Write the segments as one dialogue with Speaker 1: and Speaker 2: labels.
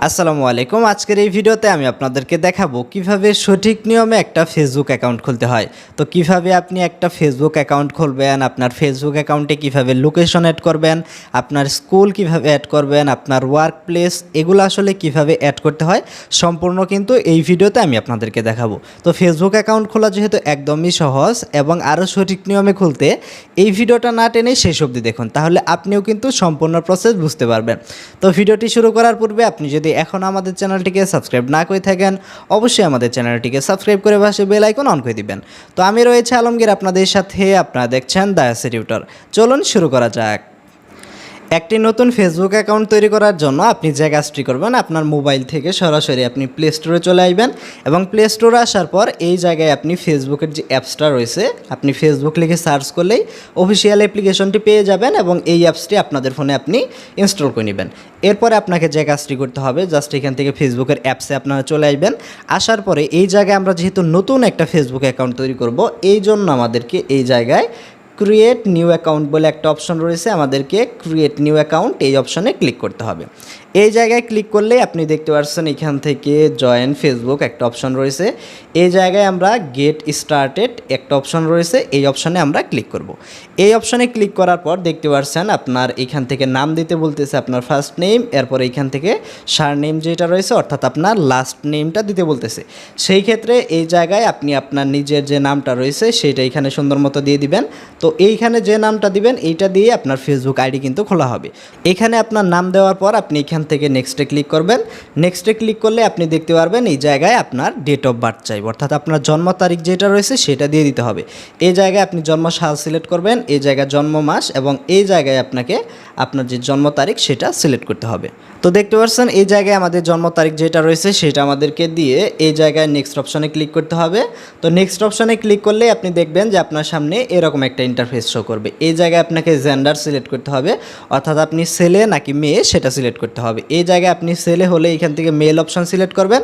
Speaker 1: আসসালামু আলাইকুম। আজকের এই ভিডিওতে আমি আপনাদেরকে দেখাবো কিভাবে সঠিক নিয়মে একটা ফেসবুক অ্যাকাউন্ট খুলতে হয়। তো কিভাবে আপনি একটা ফেসবুক অ্যাকাউন্ট খুলবেন, আপনার ফেসবুক অ্যাকাউন্টে কিভাবে লোকেশন অ্যাড করবেন, আপনার স্কুল কিভাবে অ্যাড করবেন, আপনার ওয়ার্ক প্লেস এগুলো আসলে কিভাবে অ্যাড করতে হয় সম্পূর্ণ কিন্তু এই ভিডিওতে আমি আপনাদেরকে দেখাবো। তো ফেসবুক অ্যাকাউন্ট খোলা যেহেতু একদমই সহজ এবং আরও সঠিক নিয়মে খুলতে এই ভিডিওটা না টেনে শেষ অবধি দেখুন, তাহলে আপনিও কিন্তু সম্পূর্ণ প্রসেস বুঝতে পারবেন। তো ভিডিওটি শুরু করার পূর্বে আপনি যদি এখন আমাদের চ্যানেলটিকে সাবস্ক্রাইব না করে থাকেন, অবশ্যই আমাদের চ্যানেলটিকে সাবস্ক্রাইব করে পাশে বেল আইকন অন করে দিবেন। তো আমি রয়েছে আলমগীর আপনাদের সাথে, আপনারা দেখছেন দ্য এসএ টিউটর। চলুন শুরু করা যাক। একটি নতুন ফেসবুক অ্যাকাউন্ট তৈরি করার জন্য আপনি যে কাজটি করবেন, আপনার মোবাইল থেকে সরাসরি আপনি প্লে স্টোরে চলে আসবেন এবং প্লে স্টোরে আসার পর এই জায়গায় আপনি ফেসবুকের যে অ্যাপসটা রয়েছে, আপনি ফেসবুক লিখে সার্চ করলেই অফিসিয়াল অ্যাপ্লিকেশনটি পেয়ে যাবেন এবং এই অ্যাপসটি আপনাদের ফোনে আপনি ইনস্টল করে নেবেন। এরপরে আপনাকে যে কাজটি করতে হবে, জাস্ট এখান থেকে ফেসবুকের অ্যাপসে আপনারা চলে আসবেন। আসার পরে এই জায়গায় আমরা যেহেতু নতুন একটা ফেসবুক অ্যাকাউন্ট তৈরি করব, এই জন্য আমাদেরকে এই জায়গায় ক্রিয়েট নিউ অ্যাকাউন্ট বলে একটা অপশন রয়েছে, আমাদেরকে ক্রিয়েট নিউ অ্যাকাউন্ট এই অপশনে ক্লিক করতে হবে। এই জায়গায় ক্লিক করলে আপনি দেখতে পাচ্ছেন এখান থেকে জয়েন ফেসবুক একটা অপশন রয়েছে। এই জায়গায় আমরা গেট স্টার্টেড একটা অপশন রয়েছে, এই অপশনে আমরা ক্লিক করব। এই অপশনে ক্লিক করার পর দেখতে পাচ্ছেন আপনার এখান থেকে নাম দিতে বলতেছে, আপনার ফার্স্ট নেম, এরপর এইখান থেকে সার নেম যেটা রয়েছে অর্থাৎ আপনার লাস্ট নেমটা দিতে বলতেছে। সেই ক্ষেত্রে এই জায়গায় আপনি আপনার নিজের যে নামটা রয়েছে সেটা এখানে সুন্দর মতো দিয়ে দিবেন। তো এইখানে যে নামটা দিবেন এইটা দিয়ে আপনার ফেসবুক আইডি কিন্তু খোলা হবে। এখানে আপনার নাম দেওয়ার পর আপনি এখান থেকে নেক্সটে ক্লিক করবেন। নেক্সটে ক্লিক করলে আপনি দেখতে পারবেন এই জায়গায় আপনার ডেট অফ বার্থ চাইবে, অর্থাৎ আপনার জন্ম তারিখ যেটা রয়েছে সেটা দিয়ে দিতে হবে। এই জায়গায় আপনি জন্ম সাল সিলেক্ট করবেন, এই জায়গায় জন্ম মাস এবং এই জায়গায় আপনাকে আপনার যে জন্ম তারিখ সেটা সিলেক্ট করতে হবে। তো দেখতে পাচ্ছেন এই জায়গায় আমাদের জন্ম তারিখ যেটা রয়েছে সেটা আমাদেরকে দিয়ে এই জায়গায় নেক্সট অপশনে ক্লিক করতে হবে। তো নেক্সট অপশনে ক্লিক করলে আপনি দেখবেন যে আপনার সামনে এরকম একটা ইন্টারফেস শো করবে। এই জায়গায় আপনাকে জেন্ডার সিলেক্ট করতে হবে, অর্থাৎ আপনি ছেলে নাকি মেয়ে সেটা সিলেক্ট করতে হবে। এই জায়গায় আপনি ছেলে হলে এখান থেকে মেল অপশন সিলেক্ট করবেন,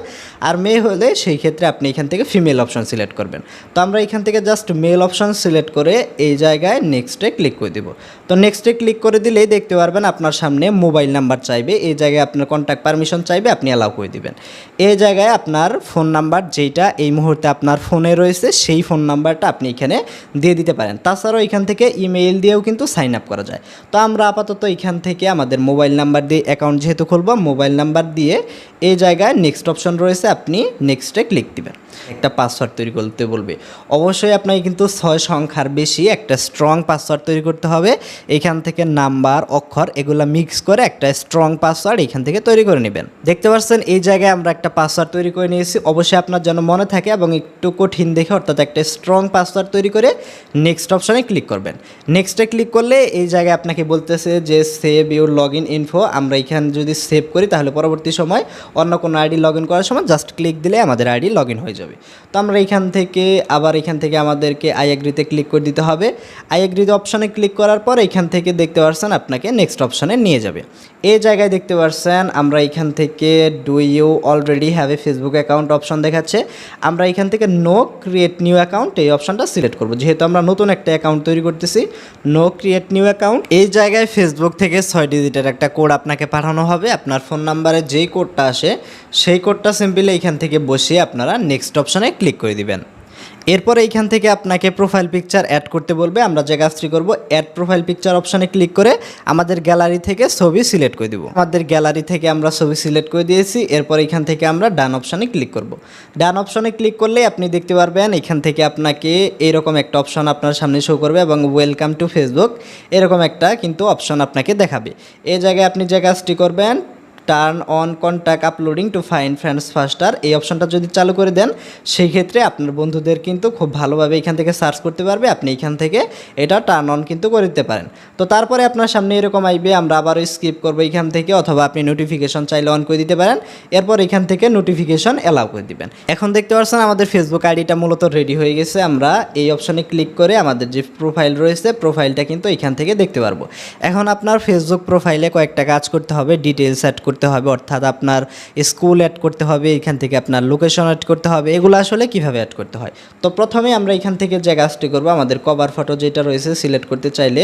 Speaker 1: আর মেয়ে হলে সেই ক্ষেত্রে আপনি এখান থেকে ফিমেল অপশন সিলেক্ট করবেন। তো আমরা এখান থেকে জাস্ট মেল অপশন সিলেক্ট করে এই জায়গায় নেক্সটে ক্লিক করে দেব। তো নেক্সটে ক্লিক করে দিলেই দেখতে পারবেন আপনার সামনে মোবাইল নাম্বার চাইবে, এই জায়গায় আপনার কন্ট্যাক্ট পারমিশন চাইবে, আপনি অ্যালাউ করে দিবেন। এই জায়গায় আপনার ফোন নাম্বার যেটা এই মুহূর্তে আপনার ফোনে রয়েছে সেই ফোন নাম্বারটা আপনি এখানে দিয়ে দিতে পারেন। তাছাড়াও এখান থেকে ইমেইল দিয়েও কিন্তু সাইন আপ করা যায়। তো আমরা আপাতত এখান থেকে আমাদের মোবাইল নাম্বার দিয়ে অ্যাকাউন্ট যেহেতু খুলব, মোবাইল নাম্বার দিয়ে এই জায়গায় নেক্সট অপশন রয়েছে, আপনি নেক্সটে ক্লিক দিবেন। একটা পাসওয়ার্ড তৈরি করতে বলবে, অবশ্যই আপনাকে কিন্তু 6 সংখ্যার বেশি একটা স্ট্রং পাসওয়ার্ড তৈরি করতে হবে। এখান থেকে নাম্বার অক্ষর এগুলো মিক্স করে একটা স্ট্রং পাসওয়ার্ড এখান থেকে তৈরি করে নেবেন। দেখতে পাচ্ছেন এই জায়গায় আমরা একটা পাসওয়ার্ড তৈরি করে নিয়েছি। অবশ্যই আপনার যেন মনে থাকে এবং একটু কঠিন দেখে, অর্থাৎ একটা স্ট্রং পাসওয়ার্ড তৈরি করে নেক্সট অপশনে ক্লিক করবেন। নেক্সটে ক্লিক করলে এই জায়গায় আপনাকে বলতেছে যে save your log in info. আমরা এখানে যদি সেভ করি তাহলে পরবর্তী সময় অন্য কোনো আইডি লগ ইন করার সময় জাস্ট ক্লিক দিলে আমাদের আইডি লগ ইন হয়ে যাবে। তো আমরা এখান থেকে আমাদেরকে আই এগ্রিতে ক্লিক করে দিতে হবে। আই এগ্রিতে অপশনে ক্লিক করার পর এখান থেকে দেখতে পাচ্ছেন আপনাকে নেক্সট অপশনে নিয়ে যাবে। এই জায়গায় দেখতে পাচ্ছেন আমরা এখান থেকে do you already have a Facebook account option দেখাচ্ছে। আমরা এখান থেকে নো ক্রিয়েট নিউ অ্যাকাউন্ট এই অপশনটা সিলেক্ট করব, যেহেতু আমরা নতুন একটা অ্যাকাউন্ট তৈরি করতেছি। নো ক্রিয়েট নিউ অ্যাকাউন্ট, এই জায়গায় ফেসবুক থেকে 6 ডিজিটের একটা কোড আপনাকে পাঠানো হবে। আপনার ফোন নাম্বারে যেই কোডটা আসে সেই কোডটা সিম্পলি এখান থেকে বসিয়ে আপনারা নেক্সট অপশনে ক্লিক করে দিবেন। এরপর এইখান থেকে আপনাকে প্রোফাইল পিকচার অ্যাড করতে বলবে। আমরা যে কাজটি করব, অ্যাড প্রোফাইল পিকচার অপশনে ক্লিক করে আমাদের গ্যালারি থেকে ছবি সিলেক্ট করে দিব। আমাদের গ্যালারি থেকে আমরা ছবি সিলেক্ট করে দিয়েছি। এরপর এখান থেকে আমরা ডান অপশনে ক্লিক করব। ডান অপশনে ক্লিক করলে আপনি দেখতে পারবেন এখান থেকে আপনাকে এরকম একটা অপশন আপনার সামনে শো করবে এবং ওয়েলকাম টু ফেসবুক এরকম একটা কিন্তু অপশন আপনাকে দেখাবে। এই জায়গায় আপনি যে কাজটি করবেন, turn on contact uploading to find friends ফাস্টার এই অপশনটা যদি চালু করে দেন, সেই ক্ষেত্রে আপনার বন্ধুদের কিন্তু খুব ভালোভাবে এখান থেকে সার্চ করতে পারবে। আপনি এখান থেকে এটা টার্ন অন কিন্তু করে দিতে পারেন। তো তারপরে আপনার সামনে এরকম আইবে, আমরা আবারও স্কিপ করবো এখান থেকে, অথবা আপনি নোটিফিকেশন চাইলে অন করে দিতে পারেন। এরপর এখান থেকে নোটিফিকেশন অ্যালাউ করে দিবেন। এখন দেখতে পাচ্ছেন আমাদের ফেসবুক আইডিটা মূলত রেডি হয়ে গেছে। আমরা এই অপশনে ক্লিক করে আমাদের যে প্রোফাইল রয়েছে প্রোফাইলটা কিন্তু এখান থেকে দেখতে পারবো। এখন আপনার ফেসবুক প্রোফাইলে কয়েকটা কাজ করতে হবে, ডিটেলস অ্যাড করতে হবে, অর্থাৎ আপনার স্কুল অ্যাড করতে হবে, এখান থেকে আপনার লোকেশন অ্যাড করতে হবে, এগুলো আসলে কিভাবে অ্যাড করতে হয়। তো প্রথমে আমরা এখান থেকে যে কাজটি করব, আমাদের কভার ফটো যেটা রয়েছে সিলেক্ট করতে চাইলে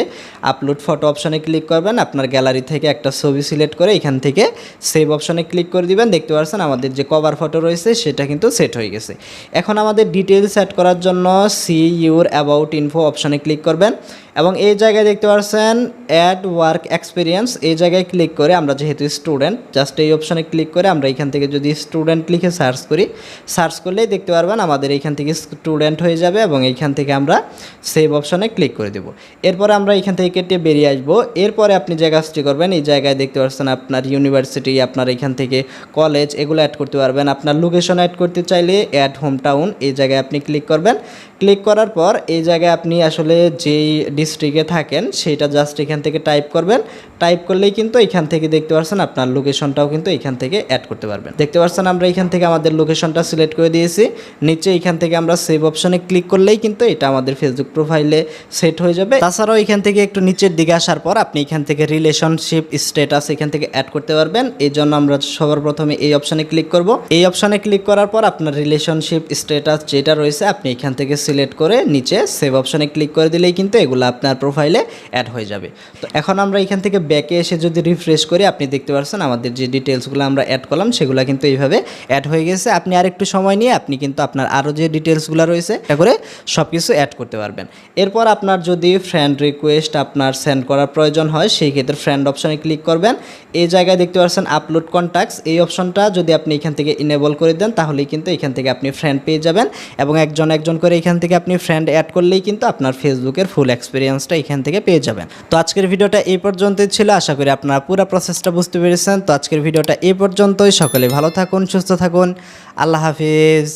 Speaker 1: আপলোড ফটো অপশানে ক্লিক করবেন, আপনার গ্যালারি থেকে একটা ছবি সিলেক্ট করে এখান থেকে সেভ অপশানে ক্লিক করে দিবেন। দেখতে পাচ্ছেন আমাদের যে কভার ফটো রয়েছে সেটা কিন্তু সেট হয়ে গেছে। এখন আমাদের ডিটেলস অ্যাড করার জন্য সি ইউর অ্যাবাউট ইনফো অপশানে ক্লিক করবেন এবং এই জায়গায় দেখতে পাচ্ছেন অ্যাড ওয়ার্ক এক্সপিরিয়েন্স, এই জায়গায় ক্লিক করে আমরা যেহেতু স্টুডেন্ট জাস্ট এই অপশানে ক্লিক করে আমরা এখান থেকে যদি স্টুডেন্ট লিখে সার্চ করি, সার্চ করলেই দেখতে পারবেন আমাদের এইখান থেকে স্টুডেন্ট হয়ে যাবে এবং এইখান থেকে আমরা সেভ অপশানে ক্লিক করে দেব। এরপরে আমরা এখান থেকে কেটে বেরিয়ে আসবো। এরপরে আপনি যে কাজটি করবেন, এই জায়গায় দেখতে পাচ্ছেন আপনার ইউনিভার্সিটি, আপনার এখান থেকে কলেজ, এগুলো অ্যাড করতে পারবেন। আপনার লোকেশন অ্যাড করতে চাইলে অ্যাড হোম টাউন, এই জায়গায় আপনি ক্লিক করবেন। ক্লিক করার পর এই জায়গায় আপনি আসলে যেই ডিস্ট্রিক্টে থাকেন সেটা জাস্ট এখান থেকে টাইপ করবেন। টাইপ করলেই কিন্তু এখান থেকে দেখতে পাচ্ছেন আপনার লোকেশনটাও কিন্তু এখান থেকে অ্যাড করতে পারবেন। দেখতে পাচ্ছেন আমরা এখান থেকে আমাদের লোকেশনটা সিলেক্ট করে দিয়েছি। নিচে এখান থেকে আমরা সেভ অপশনে ক্লিক করলেই কিন্তু এটা আমাদের ফেসবুক প্রোফাইলে সেট হয়ে যাবে। তাছাড়াও এখান থেকে একটু নিচের দিকে আসার পর আপনি এখান থেকে রিলেশনশিপ স্ট্যাটাস এখান থেকে অ্যাড করতে পারবেন। এই জন্য আমরা সবার প্রথমে এই অপশনে ক্লিক করব। এই অপশনে ক্লিক করার পর আপনার রিলেশনশিপ স্ট্যাটাস যেটা রয়েছে আপনি এখান থেকে সিলেক্ট করে নিচে সেভ অপশনে ক্লিক করে দিলেই কিন্তু এগুলো আপনার প্রোফাইলে অ্যাড হয়ে যাবে। তো এখন আমরা এখান থেকে ব্যাকে এসে যদি রিফ্রেশ করি, আপনি দেখতে পাচ্ছেন আমাদের যে ডিটেলসগুলো আমরা অ্যাড করলাম সেগুলো কিন্তু এইভাবে অ্যাড হয়ে গেছে। আপনি আরেকটু সময় নিয়ে আপনি কিন্তু আপনার আরও যে ডিটেলসগুলো রয়েছে এটা করে সব কিছু অ্যাড করতে পারবেন। এরপর আপনার যদি ফ্রেন্ড রিকোয়েস্ট আপনার সেন্ড করার প্রয়োজন হয় সেই ক্ষেত্রে ফ্রেন্ড অপশনে ক্লিক করবেন। এই জায়গায় দেখতে পাচ্ছেন আপলোড কন্ট্যাক্টস, এই অপশনটা যদি আপনি এখান থেকে ইনেবল করে দেন তাহলেই কিন্তু এখান থেকে আপনি ফ্রেন্ড পেয়ে যাবেন এবং একজন একজন করে এখান থেকে আপনি ফ্রেন্ড অ্যাড করলেই কিন্তু আপনার ফেসবুকের ফুল এক্সপিরিয়েন্সটা এখান থেকে পেয়ে যাবেন। তো আজকের ভিডিওটা এই পর্যন্তই ছিল, আশা করি আপনারা পুরো প্রসেসটা বুঝতে পেরেছেন। তো আজকের ভিডিওটা এই পর্যন্তই, সকলে ভালো থাকুন, সুস্থ থাকুন, আল্লাহ হাফিজ।